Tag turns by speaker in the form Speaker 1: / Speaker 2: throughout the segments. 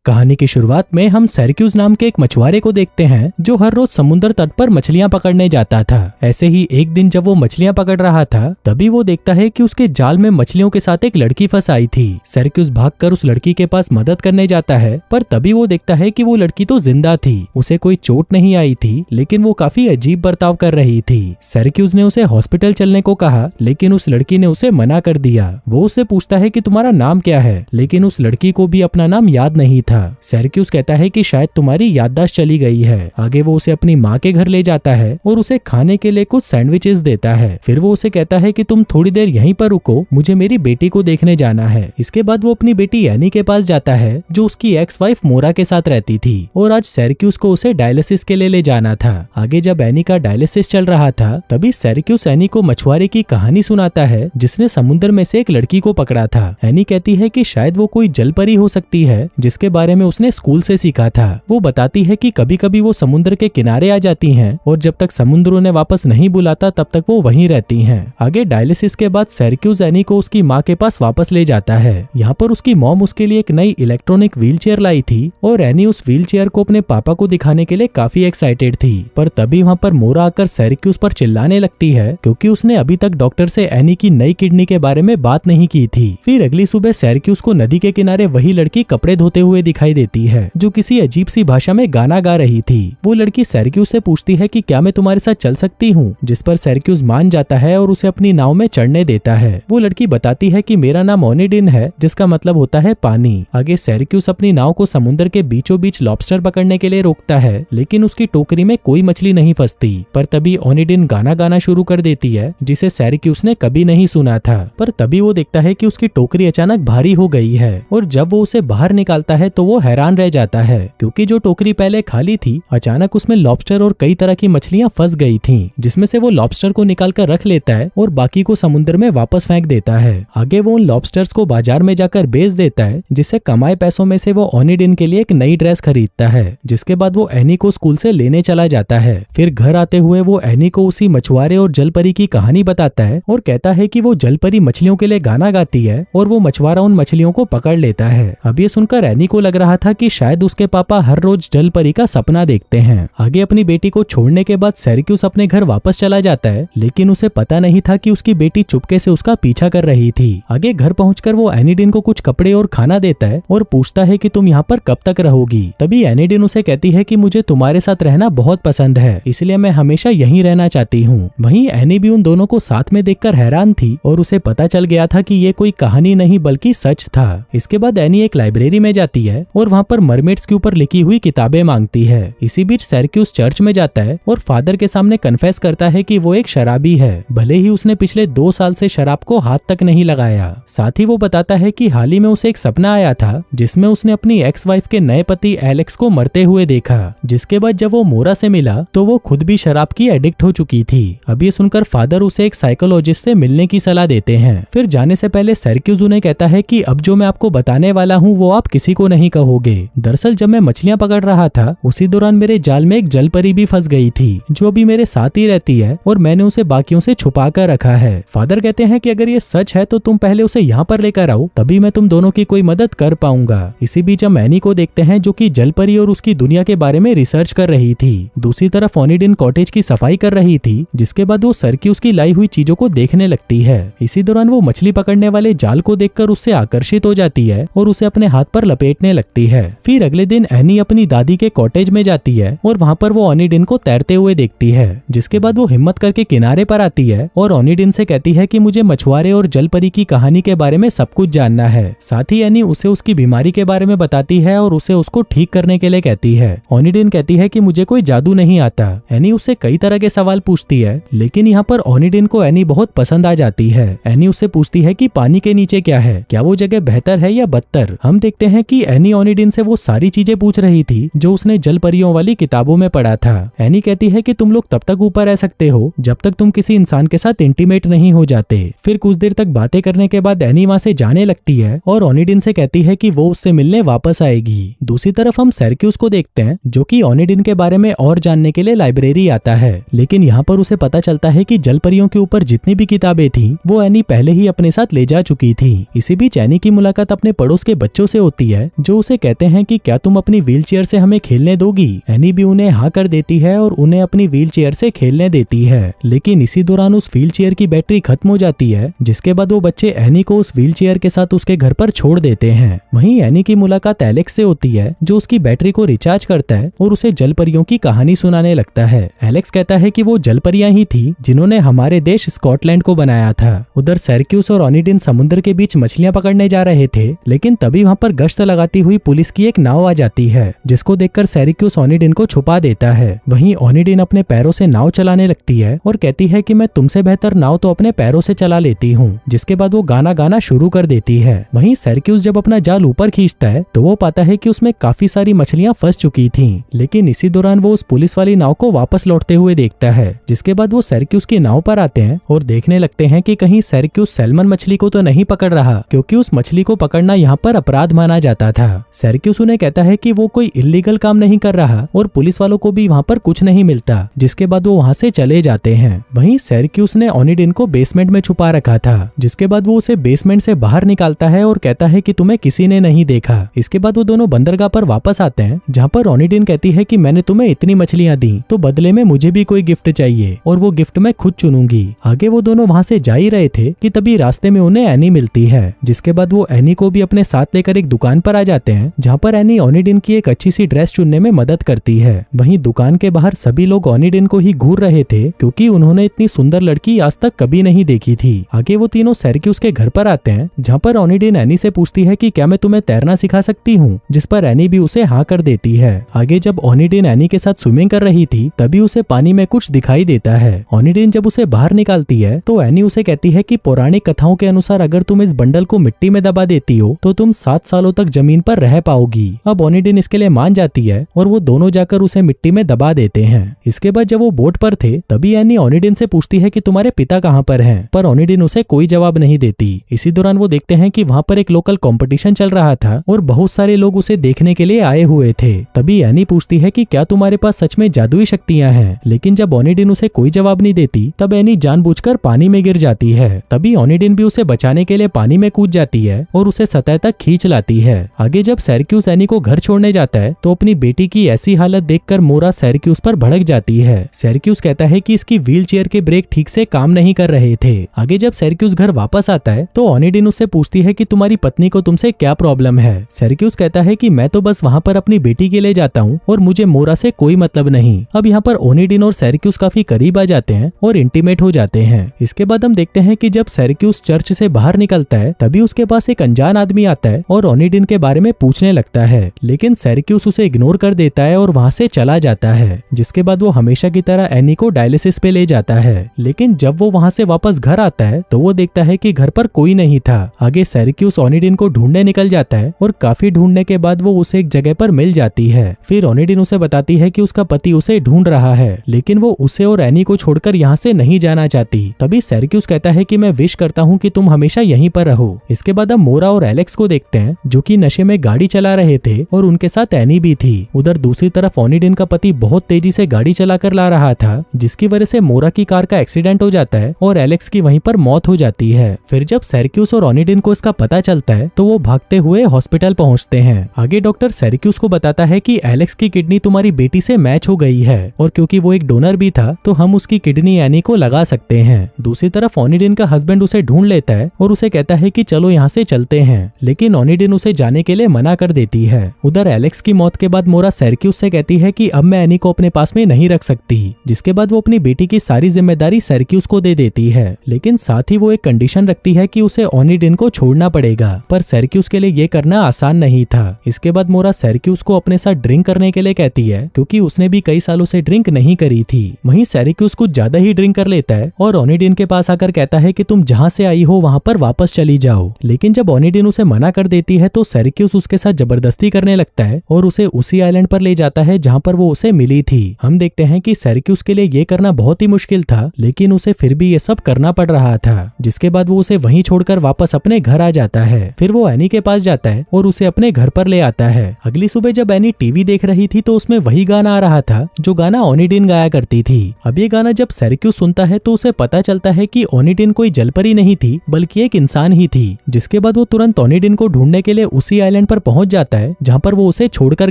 Speaker 1: कहानी की शुरुआत में हम सिरैक्यूज नाम के एक मछुआरे को देखते हैं जो हर रोज समुद्र तट पर मछलियां पकड़ने जाता था। ऐसे ही एक दिन जब वो मछलियां पकड़ रहा था तभी वो देखता है कि उसके जाल में मछलियों के साथ एक लड़की फंस आई थी। सिरैक्यूज भागकर उस लड़की के पास मदद करने जाता है, पर तभी वो देखता है कि वो लड़की तो जिंदा थी, उसे कोई चोट नहीं आई थी, लेकिन वो काफी अजीब बर्ताव कर रही थी। सिरैक्यूज ने उसे हॉस्पिटल चलने को कहा, लेकिन उस लड़की ने उसे मना कर दिया। वो उससे पूछता है कि तुम्हारा नाम क्या है, लेकिन उस लड़की को भी अपना नाम याद नहीं था। सिरैक्यूज कहता है कि शायद तुम्हारी याददाश्त चली गई है। आगे वो उसे अपनी माँ के घर ले जाता है और उसे खाने के लिए कुछ सैंडविचेस देता है। फिर वो उसे कहता है कि तुम थोड़ी देर यहीं पर रुको, मुझे मेरी बेटी को देखने जाना है। इसके बाद वो अपनी बेटी एनी के पास जाता है जो उसकी एक्स वाइफ मोरा के साथ रहती थी, और आज सिरैक्यूज को उसे डायलिसिस के लिए ले जाना था। आगे जब एनी का डायलिसिस चल रहा था तभी सिरैक्यूज एनी को मछुआरे की कहानी सुनाता है जिसने समुद्र में से एक लड़की को पकड़ा था। एनी कहती है कि शायद वो कोई जलपरी हो सकती है जिसके बारे में उसने स्कूल से सीखा था। वो बताती है कि कभी कभी वो समुद्र के किनारे आ जाती हैं और जब तक समुद्र उन्हें वापस नहीं बुलाता तब तक वो वहीं रहती हैं। आगे डायलिसिस के बाद सिरैक्यूज एनी को उसकी माँ के पास वापस ले जाता है। यहाँ पर उसकी मॉम उसके लिए एक नई इलेक्ट्रॉनिक व्हीलचेयर लाई थी और एनी उस व्हीलचेयर को अपने पापा को दिखाने के लिए काफी एक्साइटेड थी। पर तभी वहाँ पर मोरा आकर सिरैक्यूज पर चिल्लाने लगती है क्योंकि उसने अभी तक डॉक्टर से एनी की नई किडनी के बारे में बात नहीं की थी। फिर अगली सुबह सिरैक्यूज को नदी के किनारे वही लड़की कपड़े धोते हुए दिखाई देती है जो किसी अजीब सी भाषा में गाना गा रही थी। वो लड़की सिरैक्यूज से पूछती है कि क्या मैं तुम्हारे साथ चल सकती हूँ, जिस पर सिरैक्यूज मान जाता है और उसे अपनी नाव में चढ़ने देता है। वो लड़की बताती है कि मेरा नाम ओनिडिन है, जिसका मतलब होता है पानी। आगे सिरैक्यूज अपनी नाव को समुद्र के बीचों बीच लॉबस्टर पकड़ने के लिए रोकता है, लेकिन उसकी टोकरी में कोई मछली नहीं फंसती। पर तभी ओनिडिन गाना गाना शुरू कर देती है जिसे सिरैक्यूज ने कभी नहीं सुना था। पर तभी वो देखता है कि उसकी टोकरी अचानक भारी हो गई है, और जब वो उसे बाहर निकालता है तो वो हैरान रह जाता है क्योंकि जो टोकरी पहले खाली थी अचानक उसमें लॉबस्टर और कई तरह की मछलियां फंस गई थीं, जिसमें से वो लॉबस्टर को निकाल कर रख लेता है और बाकी को समुद्र में वापस फेंक देता है। आगे वो उन लॉबस्टर्स को बाजार में जाकर बेच देता है, जिससे कमाए पैसों में से वो ओनिडिन के लिए एक नई ड्रेस खरीदता है। जिसके बाद वो एनी को स्कूल से लेने चला जाता है। फिर घर आते हुए वो एनी को उसी मछुआरे और जलपरी की कहानी बताता है और कहता है कि वो जलपरी मछलियों के लिए गाना गाती है और वो मछुआरा उन मछलियों को पकड़ लेता है। अब ये सुनकर एनी को लग रहा था कि शायद उसके पापा हर रोज जलपरी का सपना देखते हैं। आगे अपनी बेटी को छोड़ने के बाद सिरैक्यूज अपने घर वापस चला जाता है, लेकिन उसे पता नहीं था कि उसकी बेटी चुपके से उसका पीछा कर रही थी। आगे घर पहुंचकर वो एनिडिन को कुछ कपड़े और खाना देता है और पूछता है कि तुम यहाँ पर कब तक रहोगी। तभी एनिडिन उसे कहती है कि मुझे तुम्हारे साथ रहना बहुत पसंद है, इसलिए मैं हमेशा यहीं रहना चाहती हूँ। वहीं एनी भी उन दोनों को साथ में देखकर हैरान थी और उसे पता चल गया था कि ये कोई कहानी नहीं बल्कि सच था। इसके बाद एनी एक लाइब्रेरी में जाती है और वहाँ पर मरमेड्स के ऊपर लिखी हुई किताबें मांगती है। इसी बीच सिरैक्यूज चर्च में जाता है और फादर के सामने कन्फेस करता है कि वो एक शराबी है, भले ही उसने पिछले 2 साल से शराब को हाथ तक नहीं लगाया। साथ ही वो बताता है कि हाल ही में उसे एक सपना आया था जिसमें उसने अपनी एक्स वाइफ के नए पति एलेक्स को मरते हुए देखा, जिसके बाद जब वो मोरा से मिला तो वो खुद भी शराब की एडिक्ट हो चुकी थी। अब ये सुनकर फादर उसे एक साइकोलॉजिस्ट से मिलने की सलाह देते हैं। फिर जाने से पहले सिरैक्यूज उन्हें कहता है कि अब जो मैं आपको बताने वाला हूँ वो आप किसी को नहीं कहोगे। दरअसल जब मैं मछलियां पकड़ रहा था उसी दौरान मेरे जाल में एक जलपरी भी फंस गई थी जो अभी मेरे साथ ही रहती है और मैंने उसे बाकियों से छुपा कर रखा है। फादर कहते हैं कि अगर ये सच है तो तुम पहले उसे यहाँ पर लेकर आओ, तभी मैं तुम दोनों की कोई मदद कर पाऊंगा। इसी बीच हम एनी को देखते हैं जो कि जलपरी और उसकी दुनिया के बारे में रिसर्च कर रही थी। दूसरी तरफ ओनिडिन कॉटेज की सफाई कर रही थी, जिसके बाद वो सिरैक्यूज की लाई हुई चीजों को देखने लगती है। इसी दौरान वो मछली पकड़ने वाले जाल को देखकर उससे आकर्षित हो जाती है और उसे अपने हाथ पर लपेटने लगती है। फिर अगले दिन एनी अपनी दादी के कॉटेज में जाती है और वहाँ पर वो ओनिडिन को तैरते हुए देखती है। जिसके बाद वो हिम्मत करके किनारे पर आती है और ओनिडिन से कहती है कि मुझे मछुआरे और जलपरी की कहानी के बारे में सब कुछ जानना है। साथ ही एनी उसे उसकी बीमारी के बारे में बताती है और उसे उसको ठीक करने के लिए कहती है। ओनिडिन कहती है कि मुझे कोई जादू नहीं आता। एनी उससे कई तरह के सवाल पूछती है, लेकिन यहाँ पर ओनिडिन को एनी बहुत पसंद आ जाती है। एनी उससे पूछती है कि पानी के नीचे क्या है, क्या वो जगह बेहतर है या बदतर। हम देखते हैं कि एनी ओनिडिन से वो सारी चीजें पूछ रही थी जो उसने जलपरियों वाली किताबों में पढ़ा था। एनी कहती है कि तुम लोग तब तक ऊपर रह सकते हो जब तक तुम किसी इंसान के साथ इंटीमेट नहीं हो जाते। फिर कुछ देर तक बातें करने के बाद एनी वहाँ से जाने लगती है और ओनिडिन से कहती है कि वो उससे मिलने वापस आएगी। दूसरी तरफ हम सिरैक्यूज को देखते हैं जो कि ओनिडिन के बारे में और जानने के लिए लाइब्रेरी आता है, लेकिन यहाँ पर उसे पता चलता है कि जलपरियों के ऊपर जितनी भी किताबें थी वो एनी पहले ही अपने साथ ले जा चुकी थी। इसी बीच एनी की मुलाकात अपने पड़ोस के बच्चों से होती है जो उसे कहते हैं कि क्या तुम अपनी व्हील चेयर से हमें खेलने दोगी। एनी भी उन्हें हाँ कर देती है और उन्हें अपनी व्हील चेयर से खेलने देती है, लेकिन इसी दौरान उस व्हील चेयर की बैटरी खत्म हो जाती है, जिसके बाद वो बच्चे एनी को उस व्हील चेयर के साथ उसके घर पर छोड़ देते हैं। वहीं एनी की मुलाकात एलेक्स से होती है, जो उसकी बैटरी को रिचार्ज करता है और उसे जलपरियों की कहानी सुनाने लगता है। एलेक्स कहता है कि वो जलपरियां ही थी जिन्होंने हमारे देश स्कॉटलैंड को बनाया था। उधर सिरक्यूस और ओनिडिन समुद्र के बीच मछलियां पकड़ने जा रहे थे, लेकिन तभी वहां पर गश्त लगाती हुई पुलिस की एक नाव आ जाती है, जिसको देखकर सिरक्यूस ओनिडिन को छुपा देता है। वहीं ओनिडिन अपने पैरों से नाव चलाने लगती है और कहती है कि मैं तुमसे बेहतर नाव तो अपने पैरों से चला लेती हूँ। जिसके बाद वो गाना गाना शुरू कर देती है। वहीं सिरक्यूस जब अपना जाल ऊपर खींचता है तो वो पाता है कि उसमें काफी सारी मछलियां फंस चुकी थीं, लेकिन इसी दौरान वो उस पुलिस वाली नाव को वापस लौटते हुए देखता है। जिसके बाद वो सिरक्यूस की नाव पर आते हैं और देखने लगते हैं कि कहीं सिरक्यूस सैल्मन मछली को तो नहीं पकड़ रहा, क्योंकि उस मछली को पकड़ना यहाँ पर अपराध माना जाता था। सिरक्यूस उन्हें कहता है कि वो कोई इल्लीगल काम नहीं कर रहा और पुलिस वालों को भी वहाँ पर कुछ नहीं मिलता। जिसके बाद वो वहाँ से चले जाते हैं। वहीं सिरक्यूस ने ओनिडिन को बेसमेंट में छुपा रखा था, जिसके बाद वो उसे बेसमेंट से बाहर निकालता है और कहता है कि तुम्हें किसी ने नहीं देखा। इसके बाद वो दोनों बंदरगाह पर वापस आते हैं, जहाँ पर ओनिडिन कहती है कि मैंने तुम्हें इतनी मछलियां दी तो बदले में मुझे भी कोई गिफ्ट चाहिए और वो गिफ्ट मैं खुद चुनूंगी। आगे वो दोनों वहाँ से जा ही रहे थे कि तभी रास्ते में उन्हें एनी मिलती है। जिसके बाद वो एनी को भी अपने साथ लेकर एक दुकान पर आ जाते हैं, जहाँ पर एनी ओनिडिन की एक अच्छी सी ड्रेस चुनने में मदद करती है। वहीं दुकान के बाहर सभी लोग ओनिडिन को ही घूर रहे थे, क्योंकि उन्होंने इतनी सुंदर लड़की आज तक कभी नहीं देखी थी। आगे वो तीनों सिरक्यूस के घर पर आते हैं, जहाँ पर ओनिडिन एनी से पूछती है कि क्या मैं तुम्हें तैरना सिखा सकती हूँ, जिस पर एनी भी उसे हाँ कर देती है। आगे जब ओनिडिन एनी के साथ स्विमिंग कर रही थी, तभी उसे पानी में कुछ दिखाई देता है। ओनिडिन जब उसे बाहर निकालती है तो एनी उसे कहती है कि पौराणिक कथाओं के अनुसार अगर तुम इस बंडल को मिट्टी में दबा देती हो तो तुम 7 सालों तक जमीन पर रह पाओगी। अब ओनिडिन इसके लिए मान जाती है और वो दोनों जाकर उसे मिट्टी में दबा देते हैं। इसके बाद जब वो बोट पर थे, तभी एनी ओनिडिन से पूछती है कि तुम्हारे पिता कहाँ पर हैं, पर ओनिडिन उसे कोई जवाब नहीं देती। इसी दौरान वो देखते हैं कि वहाँ पर एक लोकल कंपटीशन चल रहा था और बहुत सारे लोग उसे देखने के लिए आए हुए थे। तभी एनी पूछती है कि क्या तुम्हारे पास सच में जादुई शक्तियां हैं, लेकिन जब ओनिडिन उसे कोई जवाब नहीं देती, तब एनी जानबूझकर पानी में गिर जाती है। तभी ओनिडिन भी उसे बचाने के लिए पानी में कूद जाती है और उसे सतह तक खींच लाती है। आगे जब सिरक्यूस एनी को घर छोड़ने जाता है तो अपनी बेटी की ऐसी हालत देखकर मोरा सिरक्यूस पर भड़क जाती है। सिरक्यूस कहता है कि इसकी व्हील चेयर के ब्रेक ठीक से काम नहीं कर रहे थे। आगे जब सिरक्यूस घर वापस आता है तो ओनिडिन उससे पूछती है कि तुम्हारी पत्नी को तुमसे क्या प्रॉब्लम है। सिरक्यूस कहता है कि मैं तो बस वहाँ पर अपनी बेटी के लिए जाता हूँ और मुझे मोरा से कोई मतलब नहीं। अब यहाँ पर ओनिडिन और सिरक्यूस काफी करीब आ जाते हैं और इंटीमेट हो जाते हैं। इसके बाद हम देखते हैं कि जब सिरक्यूस चर्च से बाहर निकलता है, तभी उसके पास एक अनजान आदमी आता है और ओनिडिन के बारे में पूछने लगता है, लेकिन सिरक्यूस उसे इग्नोर कर देता है और वहाँ से चला जाता है। जिसके बाद वो हमेशा की तरह एनी को डायलिसिस पे ले जाता है, लेकिन जब वो वहाँ से वापस घर आता है तो वो देखता है कि घर पर कोई नहीं था। आगे सिरक्यूस ओनिडिन को ढूंढने निकल जाता है और काफी ढूंढने के बाद वो उसे एक जगह पर मिल जाती है। फिर ओनिडिन उसे बताती है कि उसका पति उसे ढूंढ रहा है, लेकिन वो उसे और एनी को छोड़कर यहाँ से नहीं जाना चाहती। तभी सिरक्यूस कहता है कि मैं विश करता हूँ कि तुम हमेशा यहीं पर रहो। इसके बाद हम मोरा और एलेक्स को देखते हैं, जो कि नशे में गाड़ी चला रहे थे और उनके साथ एनी भी थी। उधर दूसरी तरफ ओनिडिन का पति बहुत तेजी से गाड़ी चलाकर ला रहा था, जिसकी वजह से मोरा की कार का एक्सीडेंट हो जाता है और एलेक्स की वहीं पर मौत हो जाती है। फिर जब सिरक्यूस और ओनिडिन को इसका पता चलता है तो वो भागते हुए हॉस्पिटल पहुंचते हैं। आगे डॉक्टर सिरक्यूस को बताता है कि एलेक्स की किडनी तुम्हारी बेटी से मैच हो गई है और क्योंकि वो एक डोनर भी था तो हम उसकी किडनी एनी को लगा सकते हैं। दूसरी तरफ ओनिडिन का हस्बैंड उसे ढूंढ लेता है और उसे कहता है कि चलो यहाँ से चलते हैं, लेकिन ओनिडिन उसे जाने के लिए मना कर देती है। उधर एलेक्स की मौत के बाद मोरा सिरक्यूस से कहती है कि अब मैं एनी को अपने पास में नहीं रख सकती, जिसके बाद वो अपनी बेटी की सारी जिम्मेदारी सिरक्यूस को दे देती है, लेकिन साथ ही वो एक कंडीशन रखती है कि उसे ओनिडिन को छोड़ना पड़ेगा। पर सिरक्यूस के लिए ये करना आसान नहीं था। इसके बाद मोरा सिरक्यूस को अपने साथ ड्रिंक करने के लिए कहती है, क्योंकि उसने भी कई सालों से ड्रिंक नहीं करी थी। वहीं सिरक्यूस कुछ ज्यादा ही ड्रिंक कर लेता है और ओनिडिन के पास आकर कहता है कि तुम जहाँ से आई हो वहाँ पर वापस चली जाओ। लेकिन जब ओनिडिन उसे मना कर देती है तो सिरक्यूस उसके साथ जबरदस्ती करने लगता है और उसे उसी आइलैंड पर ले जाता है जहाँ पर वो उसे मिली थी। हम देखते हैं कि सिरक्यूस के लिए ये करना बहुत ही मुश्किल था, लेकिन उसे फिर भी ये सब करना पड़ रहा था। जिसके बाद वो उसे वहीं छोड़कर वापस अपने घर आ जाता है। फिर वो एनी के पास जाता है और उसे अपने घर पर ले आता है। अगली सुबह जब एनी टीवी देख रही थी तो उसमें वही गाना आ रहा था जो गाना ओनिडिन गाया करती थी। अब ये गाना जब सिरक्यूस सुनता है तो उसे पता चलता है कि ओनिडिन कोई जलपरी नहीं थी बल्कि एक इंसान ही थी। जिसके बाद वो तुरंत ओनिडिन को ढूंढने के लिए उसी आइलैंड आइलैंड पर पहुंच जाता है जहाँ पर वो उसे छोड़कर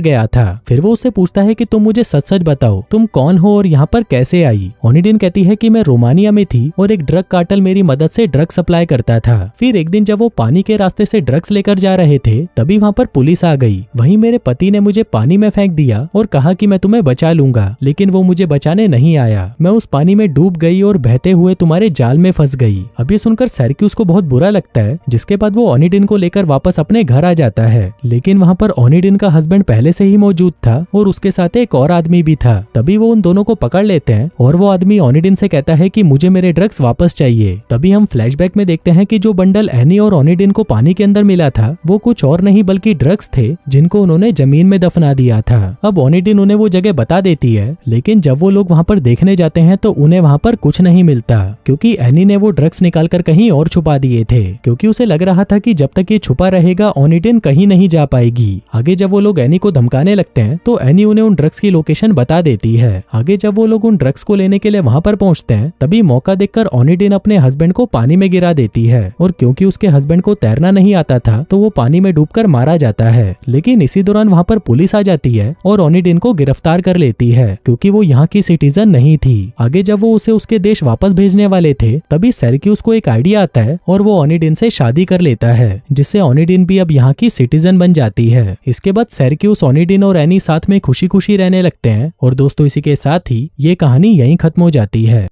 Speaker 1: गया था। फिर वो उससे पूछता है कि तुम मुझे सच सच बताओ, तुम कौन हो और यहाँ पर कैसे आई। ओनिडिन कहती है कि मैं रोमानिया में थी और एक ड्रग कार्टेल मेरी मदद से ड्रग सप्लाई करता था। फिर एक दिन जब वो पानी के रास्ते से ड्रग्स लेकर जा रहे थे तभी वहाँ पर पुलिस आ गई। वहीं मेरे पति ने मुझे पानी में फेंक दिया और कहा कि मैं तुम्हें बचा लूंगा, लेकिन वो मुझे बचाने नहीं आया। मैं उस पानी में डूब गई और बहते हुए तुम्हारे जाल में फंस गई। अब ये सुनकर सिरैक्यूस को बहुत बुरा लगता है, जिसके बाद वो ओनिडिन को लेकर वापस अपने घर आ जाता है। लेकिन वहाँ पर ओनिडिन का हस्बैंड पहले से ही मौजूद था और उसके साथ एक और आदमी भी था। तभी वो उन दोनों को पकड़ लेते हैं और वो आदमी ओनिडिन से कहता है कि मुझे मेरे ड्रग्स वापस चाहिए। तभी हम फ्लैशबैक में देखते हैं कि जो बंडल एनी और ओनिडिन को पानी के अंदर मिला था वो कुछ और नहीं बल्कि ड्रग्स थे जिनको उन्होंने जमीन में दफना दिया था। अब ओनिडिन उन्हें वो जगह बता देती है, लेकिन जब वो लोग वहाँ पर देखने जाते हैं तो उन्हें वहाँ पर कुछ नहीं मिलता, क्योंकि एनी ने वो ड्रग्स निकालकर कहीं और छुपा दिए थे। क्योंकि उसे लग रहा था कि जब तक ये छुपा रहेगा ओनिडिन कहीं नहीं जा पाएगी। आगे जब वो लोग एनी को धमकाने लगते हैं तो एनी उन्हें उन ड्रग्स की लोकेशन बता देती है। आगे जब वो लोग उन ड्रग्स को लेने के लिए वहाँ पर पहुँचते हैं तभी मौका देखकर ओनिडिन अपने हस्बैंड को पानी में गिरा देती है और क्योंकि उसके हस्बैंड को तैरना नहीं आता था तो वो पानी में डूबकर मारा जाता है। लेकिन इसी दौरान वहाँ पर पुलिस आ जाती है और ओनिडिन को गिरफ्तार कर लेती है क्योंकि वो यहाँ की सिटीजन नहीं थी। आगे जब वो उसे उसके देश वापस भेजने वाले थे तभी सिरैक्यूस को एक आइडिया आता है और वो ओनिडिन से शादी कर लेता है, जिससे ओनिडिन भी अब यहाँ की सिटीजन बन जाती है। इसके बाद सिरैक्यूस, ओनिडिन और एनी साथ में खुशी खुशी रहने लगते हैं। और दोस्तों इसी के साथ ही ये कहानी यहीं खत्म हो जाती है।